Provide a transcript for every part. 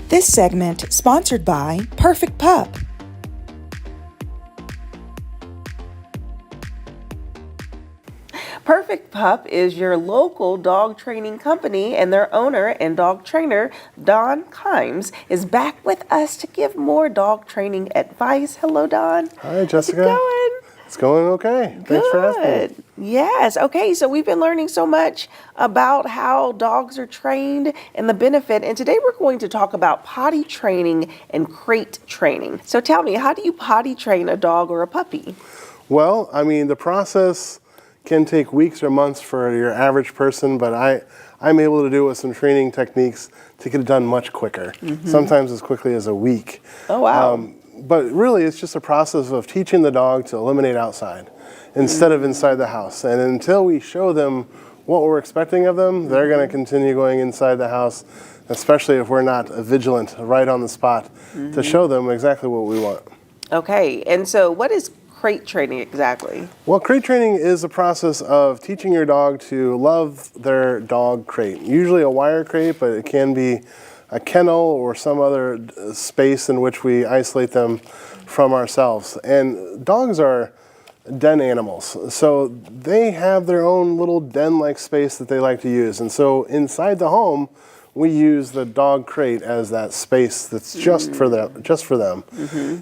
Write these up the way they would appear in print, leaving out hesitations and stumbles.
This segment sponsored by Perfect Pup. Perfect Pup is your local dog training company, and their owner and dog trainer, Don Kimes, is back with us to give more dog training advice. Hello, Don. Hi, Jessica. How's it going? It's going okay. Thanks for asking. Yes. Okay. So we've been learning so much about how dogs are trained and the benefit. And today we're going to talk about potty training and crate training. So tell me, how do you potty train a dog or a puppy? Well, I mean, the process can take weeks or months for your average person, but I'm able to do it with some training techniques to get it done much quicker, sometimes as quickly as a week. Oh, wow. But really, it's just a process of teaching the dog to eliminate outside instead of inside the house. And until we show them what we're expecting of them, they're going to continue going inside the house, especially if we're not vigilant right on the spot to show them exactly what we want. Okay. And so what is crate training exactly? Well, crate training is a process of teaching your dog to love their dog crate. Usually a wire crate, but it can be a kennel or some other space in which we isolate them from ourselves. And dogs are den animals, so they have their own little den-like space that they like to use. And so inside the home, we use the dog crate as that space that's just for them.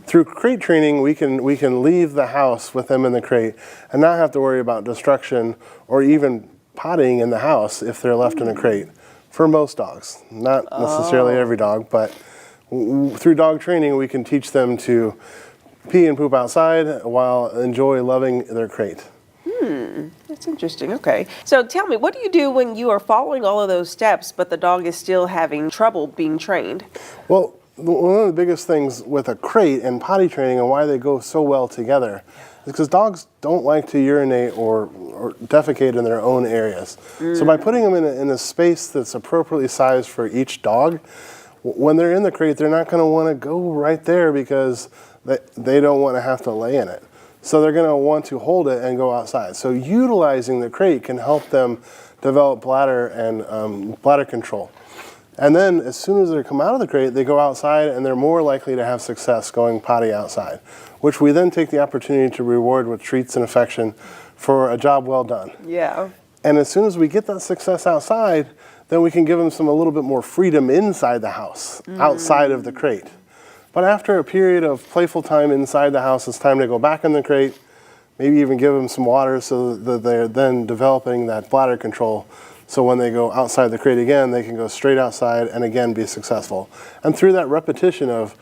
Through crate training, we can leave the house with them in the crate and not have to worry about destruction or even pottying in the house if they're left in a crate. For most dogs, not necessarily every dog, but through dog training, we can teach them to pee and poop outside while enjoy loving their crate. That's interesting. Okay. So tell me, what do you do when you are following all of those steps, but the dog is still having trouble being trained? Well, one of the biggest things with a crate and potty training and why they go so well together is because dogs don't like to urinate or defecate in their own areas. So by putting them in a space that's appropriately sized for each dog, when they're in the crate, they're not going to want to go right there because they don't want to have to lay in it. So they're going to want to hold it and go outside. So utilizing the crate can help them develop bladder and bladder control. And then as soon as they come out of the crate, they go outside and they're more likely to have success going potty outside, which we then take the opportunity to reward with treats and affection for a job well done. Yeah. And as soon as we get that success outside, then we can give them a little bit more freedom inside the house, outside of the crate. But after a period of playful time inside the house, it's time to go back in the crate, maybe even give them some water so that they're then developing that bladder control. So when they go outside the crate again, they can go straight outside and again be successful. And through that repetition of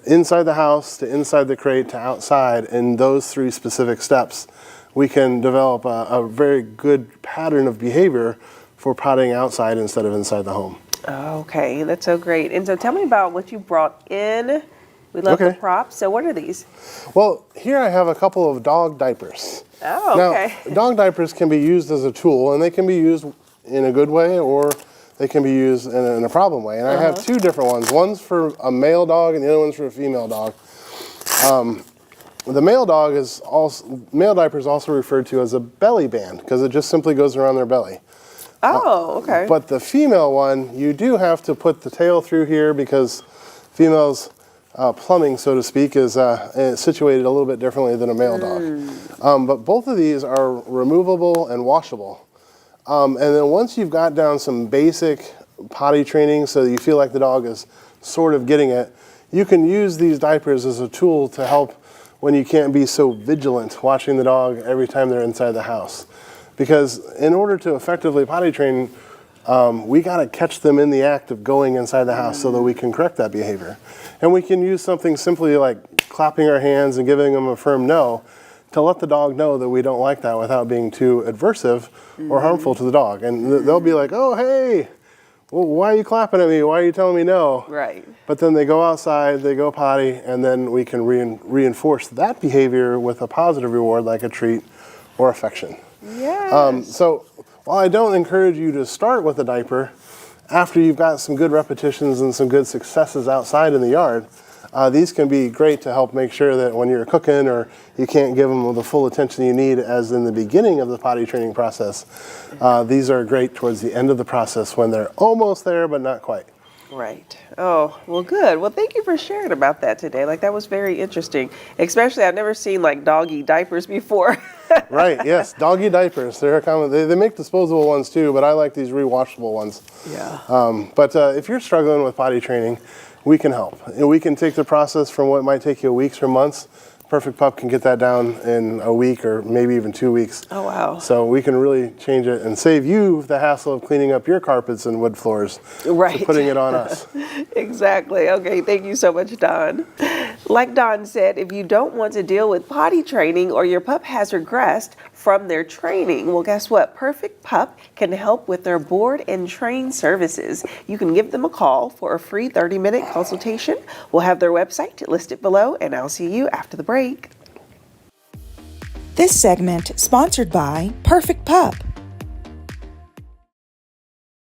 inside the house to inside the crate to outside in those three specific steps, we can develop a very good pattern of behavior for potting outside instead of inside the home. Okay, that's so great. And so tell me about what you brought in. We love the props. So what are these? Well, here I have a couple of dog diapers. Oh, okay. Now, dog diapers can be used as a tool, and they can be used in a good way or they can be used in a problem way. And I have two different ones. One's for a male dog and the other one's for a female dog. The male diaper is also referred to as a belly band because it just simply goes around their belly. Oh, okay. But the female one, you do have to put the tail through here because females' plumbing, so to speak, is situated a little bit differently than a male dog. But both of these are removable and washable. And then once you've got down some basic potty training so that you feel like the dog is sort of getting it, you can use these diapers as a tool to help when you can't be so vigilant watching the dog every time they're inside the house. Because in order to effectively potty train, we got to catch them in the act of going inside the house so that we can correct that behavior. And we can use something simply like clapping our hands and giving them a firm no to let the dog know that we don't like that without being too adversive or harmful to the dog. And they'll be like, oh, hey, well, why are you clapping at me? Why are you telling me no? Right. But then they go outside, they go potty, and then we can reinforce that behavior with a positive reward like a treat or affection. Yes. So while I don't encourage you to start with a diaper, after you've got some good repetitions and some good successes outside in the yard, these can be great to help make sure that when you're cooking or you can't give them the full attention you need as in the beginning of the potty training process, these are great towards the end of the process when they're almost there but not quite. Right. Oh, well, good. Well, thank you for sharing about that today. Like, that was very interesting. Especially, I've never seen like doggy diapers before. Right, yes, doggy diapers. They're common. They make disposable ones too, but I like these rewashable ones. Yeah. But if you're struggling with potty training, we can help. And we can take the process from what might take you weeks or months. Perfect Pup can get that down in a week or maybe even 2 weeks. Oh, wow. So we can really change it and save you the hassle of cleaning up your carpets and wood floors. Right. To putting it on us. Exactly. Okay, thank you so much, Don. Like Don said, if you don't want to deal with potty training or your pup has regressed from their training, well, guess what? Perfect Pup can help with their board and train services. You can give them a call for a free 30-minute consultation. We'll have their website listed below, and I'll see you after the break. This segment sponsored by Perfect Pup.